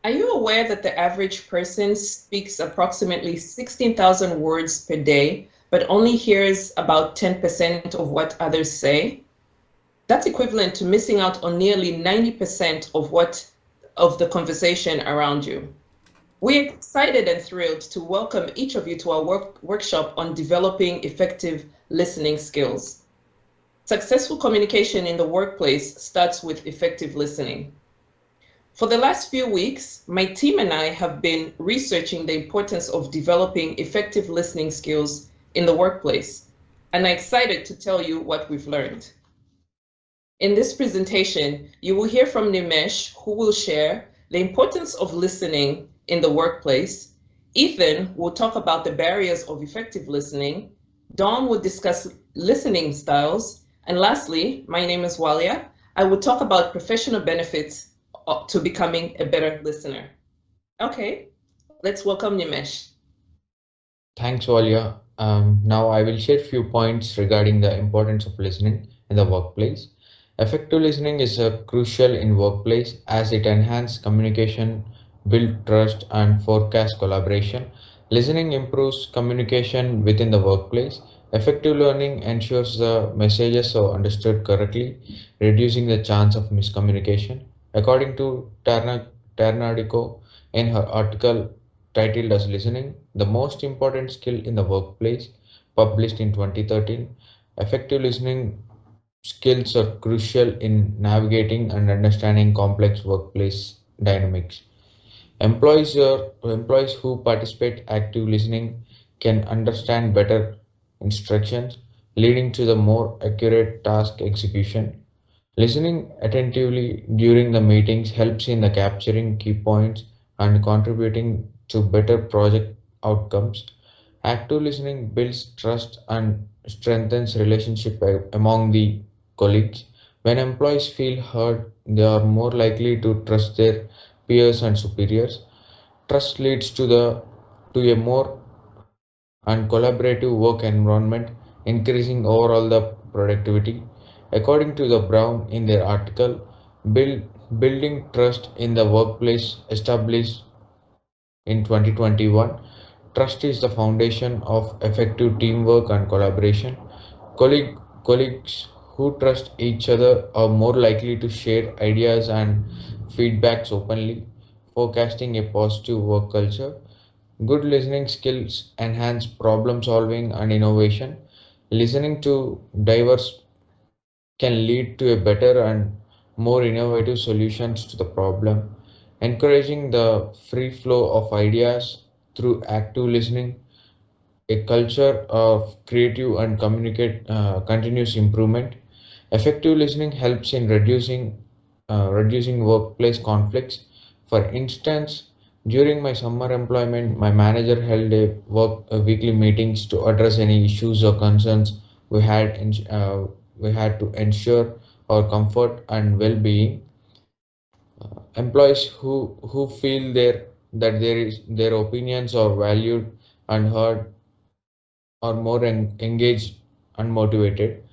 Are you aware that the average person speaks approximately 16,000 words per day, but only hears about 10% of what others say? That's equivalent to missing out on nearly 90% of the conversation around you. We're excited and thrilled to welcome each of you to our workshop on developing effective listening skills. Successful communication in the workplace starts with effective listening. For the last few weeks, my team and I have been researching the importance of developing effective listening skills in the workplace, and I'm excited to tell you what we've learned. In this presentation, you will hear from Nimesh, who will share the importance of listening in the workplace. Ethan will talk about the barriers of effective listening. Dom will discuss listening styles. And lastly, my name is Walia. I will talk about professional benefits to becoming a better listener. Okay, let's welcome Nimesh. Thanks, Walia. Now I will share few points regarding the importance of listening in the workplace. Effective listening is crucial in workplace as it enhances communication, build trust, and forecast collaboration. Listening improves communication within the workplace. Effective learning ensures the messages are understood correctly, reducing the chance of miscommunication. According to Ternadico in her article titled as Listening, the most important skill in the workplace, published in 2013, effective listening skills are crucial in navigating and understanding complex workplace dynamics. Employees who participate active listening can understand better instructions, leading to the more accurate task execution. Listening attentively during the meetings helps in the capturing key points and contributing to better project outcomes. Active listening builds trust and strengthens relationship among the colleagues. When employees feel heard, they are more likely to trust their peers and superiors. Trust leads to a more and collaborative work environment, increasing overall the productivity. According to the Brown in their article, build, building trust in the workplace established in 2021. Trust is the foundation of effective teamwork and collaboration. Colleagues who trust each other are more likely to share ideas and feedbacks openly, forecasting a positive work culture. Good listening skills enhance problem solving and innovation. Listening to diverse can lead to a better and more innovative solutions to the problem. Encouraging the free flow of ideas through active listening, a culture of creative and communicate continuous improvement. Effective listening helps in reducing workplace conflicts. For instance, during my summer employment, my manager held weekly meetings to address any issues or concerns we had. We had to ensure our comfort and well-being. Employees who feel their opinions are valued and heard are more engaged and motivated.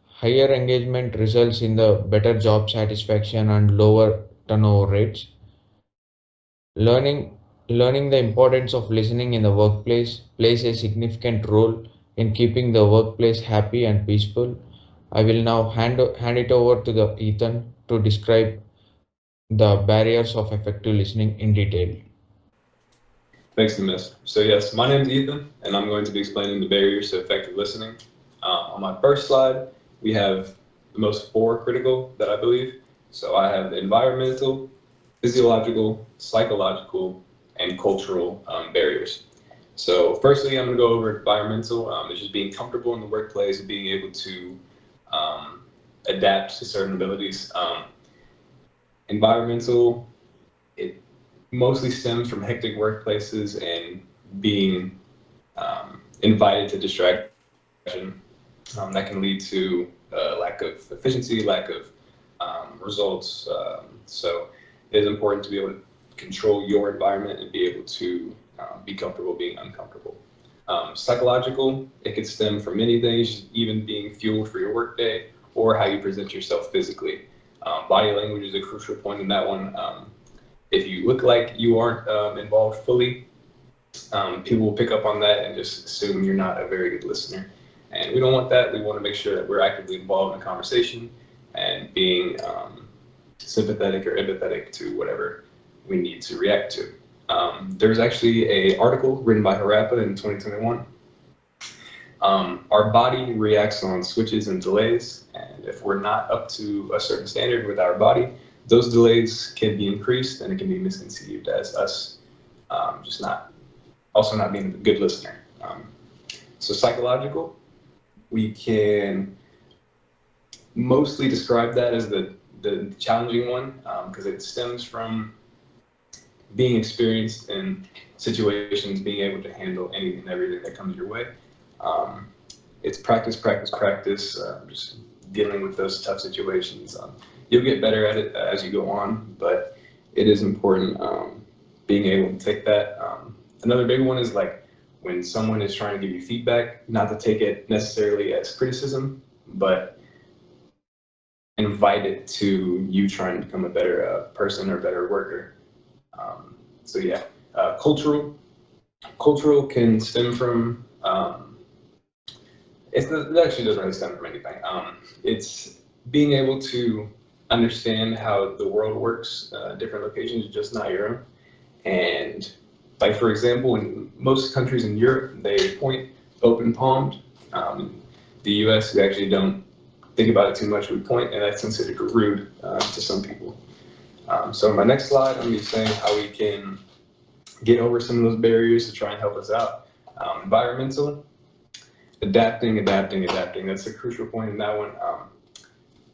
Higher engagement results in the better job satisfaction and lower turnover rates. Learning Learning the importance of listening in the workplace plays a significant role in keeping the workplace happy and peaceful. I will now hand it over to the Ethan to describe the barriers of effective listening in detail. Thanks, Nimesh. So yes, my name is Ethan, and I'm going to be explaining the barriers to effective listening. On my first slide, we have the most four critical that I believe. So I have the environmental, physiological, psychological, and cultural barriers. So firstly, I'm going to go over environmental. It's just being comfortable in the workplace and being able to adapt to certain abilities. Environmental, it mostly stems from hectic workplaces and being invited to distraction. That can lead to lack of efficiency, lack of results. So it is important to be able to control your environment and be able to be comfortable being uncomfortable. Psychological, it could stem from many things, even being fueled for your workday or how you present yourself physically. Body language is a crucial point in that one. If you look like you aren't involved fully, people will pick up on that and just assume you're not a very good listener. And we don't want that. We want to make sure that we're actively involved in the conversation and being sympathetic or empathetic to whatever we need to react to. There's actually a article written by Harappa in 2021. Our body reacts on switches and delays, and if we're not up to a certain standard with our body, those delays can be increased and it can be misconceived as us just not being a good listener. So psychological, we can mostly describe that as the challenging one because it stems from being experienced in situations, being able to handle anything and everything that comes your way. Um, it's practice, practice, practice, just dealing with those tough situations. You'll get better at it as you go on, but it is important being able to take that. Another big one is like when someone is trying to give you feedback, not to take it necessarily as criticism, but invite it to you trying to become a better person or better worker. So yeah, cultural can stem from it actually doesn't really stem from anything. It's being able to understand how the world works, different locations, just not your own. And like for example, in most countries in Europe, they point open palmed. The U.S. we actually don't think about it too much. We point, and that's considered rude to some people. So in my next slide, I'm going to be saying how we can get over some of those barriers to try and help us out. Environmental, adapting. That's a crucial point in that one.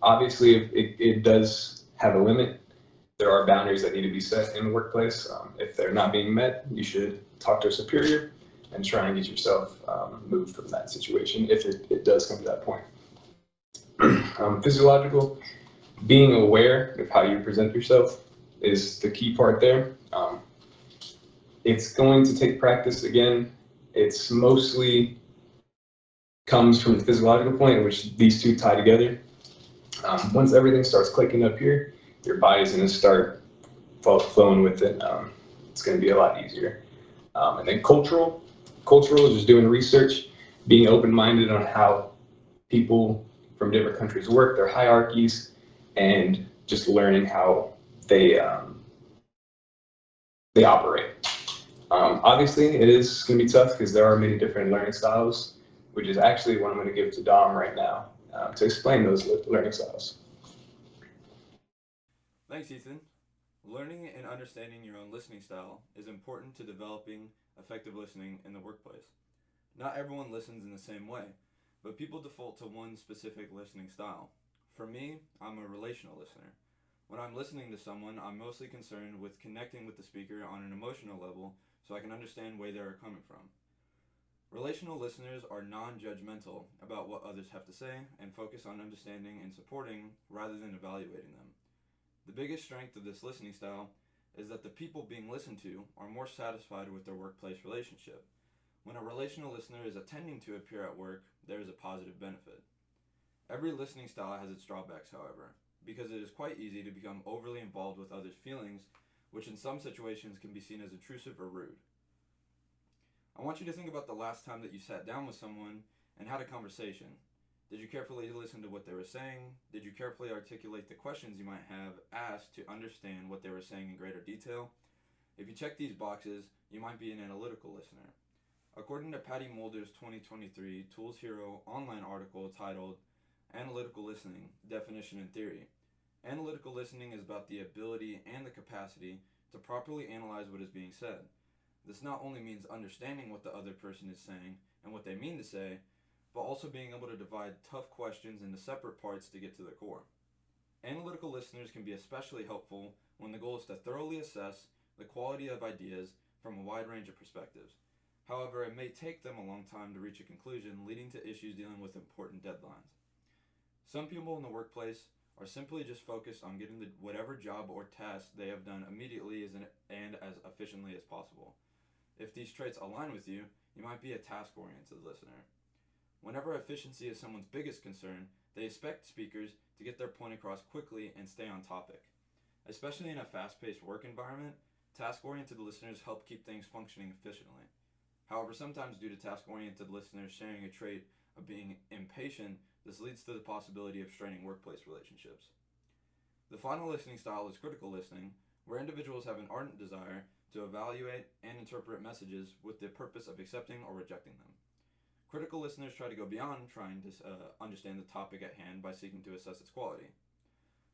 Obviously, it does have a limit. There are boundaries that need to be set in the workplace. If they're not being met, you should talk to a superior and try and get yourself moved from that situation if it does come to that point. Physiological, being aware of how you present yourself is the key part there. It's going to take practice again. It's mostly comes from the physiological point in which these two tie together. Once everything starts clicking up here, your body's going to start flowing with it. It's going to be a lot easier. And then cultural is just doing research, being open-minded on how people from different countries work, their hierarchies, and just learning how they operate. Obviously, it is going to be tough because there are many different learning styles, which is actually what I'm going to give to Dom right now to explain those learning styles. Thanks, Ethan. Learning and understanding your own listening style is important to developing effective listening in the workplace. Not everyone listens in the same way, but people default to one specific listening style. For me, I'm a relational listener. When I'm listening to someone, I'm mostly concerned with connecting with the speaker on an emotional level so I can understand where they're coming from. Relational listeners are non-judgmental about what others have to say and focus on understanding and supporting rather than evaluating them. The biggest strength of this listening style is that the people being listened to are more satisfied with their workplace relationship. When a relational listener is attending to appear at work, there is a positive benefit. Every listening style has its drawbacks, however, because it is quite easy to become overly involved with others' feelings, which in some situations can be seen as intrusive or rude. I want you to think about the last time that you sat down with someone and had a conversation. Did you carefully listen to what they were saying? Did you carefully articulate the questions you might have asked to understand what they were saying in greater detail? If you check these boxes, you might be an analytical listener. According to Patty Mulder's 2023 Tools Hero online article titled Analytical Listening, Definition and Theory, analytical listening is about the ability and the capacity to properly analyze what is being said. This not only means understanding what the other person is saying and what they mean to say, but also being able to divide tough questions into separate parts to get to the core. Analytical listeners can be especially helpful when the goal is to thoroughly assess the quality of ideas from a wide range of perspectives. However, it may take them a long time to reach a conclusion, leading to issues dealing with important deadlines. Some people in the workplace are simply just focused on getting whatever job or task they have done immediately and as efficiently as possible. If these traits align with you, you might be a task-oriented listener. Whenever efficiency is someone's biggest concern, they expect speakers to get their point across quickly and stay on topic. Especially in a fast paced work environment, task oriented listeners help keep things functioning efficiently. However, sometimes due to task oriented listeners sharing a trait of being impatient, this leads to the possibility of straining workplace relationships. The final listening style is critical listening, where individuals have an ardent desire to evaluate and interpret messages with the purpose of accepting or rejecting them. Critical listeners try to go beyond trying to understand the topic at hand by seeking to assess its quality.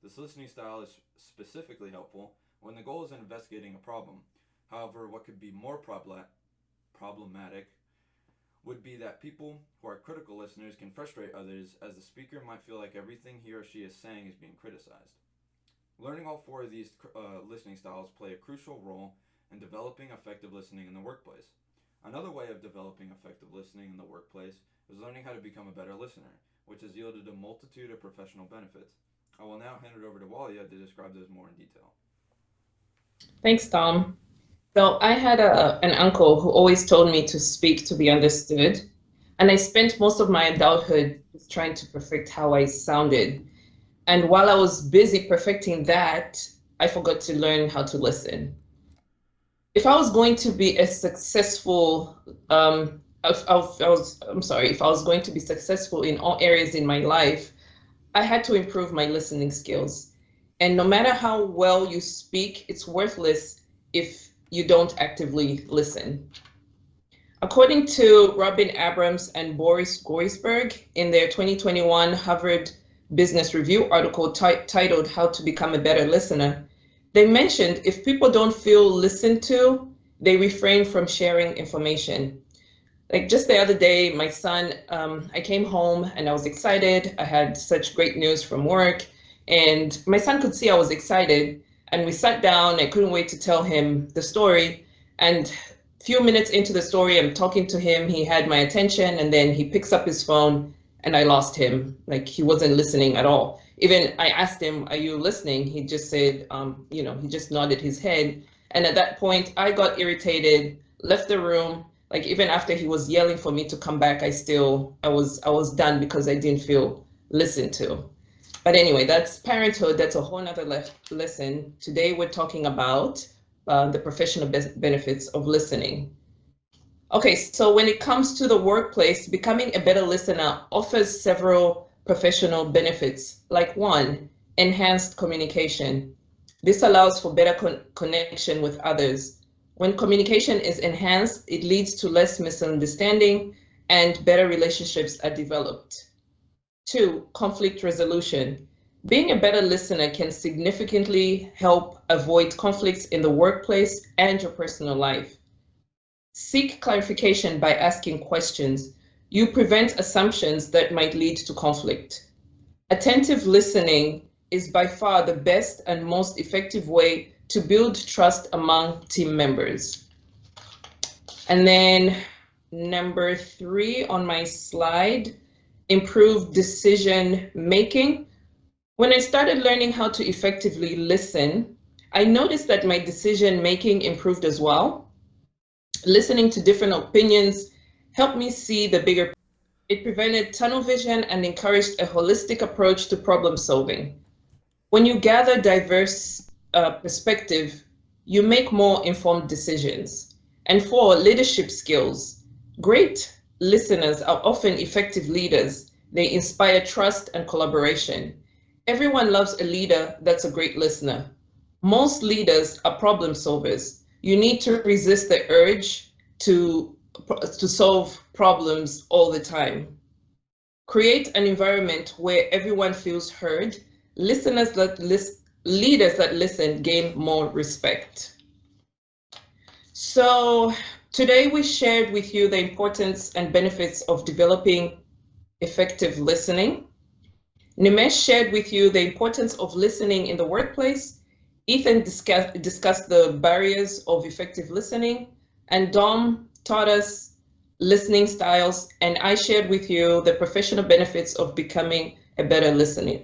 This listening style is specifically helpful when the goal is investigating a problem. However, what could be more problematic would be that people who are critical listeners can frustrate others, as the speaker might feel like everything he or she is saying is being criticized. Learning all four of these listening styles play a crucial role in developing effective listening in the workplace. Another way of developing effective listening in the workplace is learning how to become a better listener, which has yielded a multitude of professional benefits. I will now hand it over to Walia to describe those more in detail. Thanks, Tom. So I had an uncle who always told me to speak to be understood. And I spent most of my adulthood just trying to perfect how I sounded. And while I was busy perfecting that, I forgot to learn how to listen. If I was going to be a successful, if I was going to be successful in all areas in my life, I had to improve my listening skills. And no matter how well you speak, it's worthless if you don't actively listen. According to Robin Abrams and Boris Goisberg in their 2021 Harvard Business Review article titled How to Become a Better Listener, they mentioned if people don't feel listened to, they refrain from sharing information. Like just the other day, my son, I came home and I was excited. I had such great news from work, and my son could see I was excited. And we sat down. I couldn't wait to tell him the story. And a few minutes into the story, I'm talking to him. He had my attention, and then he picks up his phone, and I lost him. Like he wasn't listening at all. Even I asked him, "Are you listening?" He just said, he just nodded his head. And at that point, I got irritated, left the room. Like even after he was yelling for me to come back, I was done because I didn't feel listened to. But anyway, that's parenthood. That's a whole nother lesson. Today we're talking about the professional benefits of listening. Okay, so when it comes to the workplace, becoming a better listener offers several professional benefits. Like one, enhanced communication. This allows for better connection with others. When communication is enhanced, it leads to less misunderstanding and better relationships are developed. Two, conflict resolution. Being a better listener can significantly help avoid conflicts in the workplace and your personal life. Seek clarification by asking questions. You prevent assumptions that might lead to conflict. Attentive listening is by far the best and most effective way to build trust among team members. And then number 3 on my slide, improve decision making. When I started learning how to effectively listen, I noticed that my decision making improved as well. Listening to different opinions helped me see the bigger picture. It prevented tunnel vision and encouraged a holistic approach to problem solving. When you gather diverse perspective, you make more informed decisions. And 4, leadership skills. Great listeners are often effective leaders. They inspire trust and collaboration. Everyone loves a leader that's a great listener. Most leaders are problem solvers. You need to resist the urge to solve problems all the time. Create an environment where everyone feels heard. Leaders that listen gain more respect. So today we shared with you the importance and benefits of developing effective listening. Nimesh shared with you the importance of listening in the workplace. Ethan discussed the barriers of effective listening, and Dom taught us listening styles, and I shared with you the professional benefits of becoming a better listener.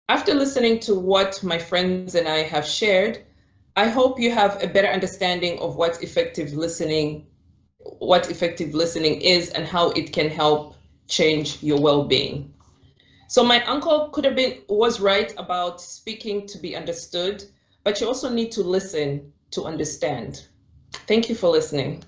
After listening to what my friends and I have shared, I hope you have a better understanding of what effective listening is and how it can help change your well-being. So my uncle was right about speaking to be understood, but you also need to listen to understand. Thank you for listening.